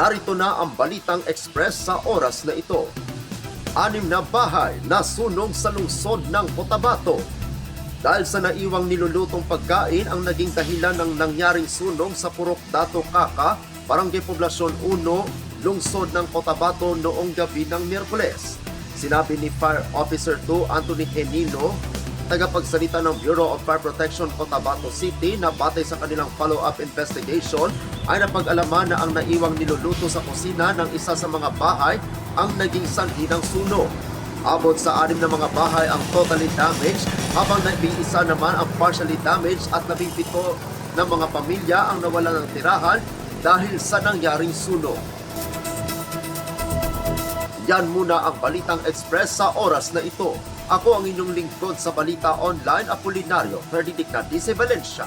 Narito na ang Balitang Express sa oras na ito. 6 na bahay na sunog sa lungsod ng Cotabato. Dahil sa naiwang nilulutong pagkain ang naging dahilan ng nangyaring sunog sa Purok Dato Kaka, Barangay Poblasyon 1, lungsod ng Cotabato noong gabi ng Miyerkules. Sinabi ni Fire Officer 2 Anthony Henino, tagapagsalita ng Bureau of Fire Protection Cotabato City, na batay sa kanilang follow-up investigation ay napag-alaman na ang naiwang niluluto sa kusina ng isa sa mga bahay ang naging sanhi ng sunog. Abot sa 6 na mga bahay ang totally damaged, habang nag-iisa naman ang partially damaged at 17 na mga pamilya ang nawalan ng tirahan dahil sa nangyaring sunog. Yan muna ang Balitang Express sa oras na ito. Ako ang inyong lingkod sa Balita Online, Apolinario Ferdinand Dice Valencia.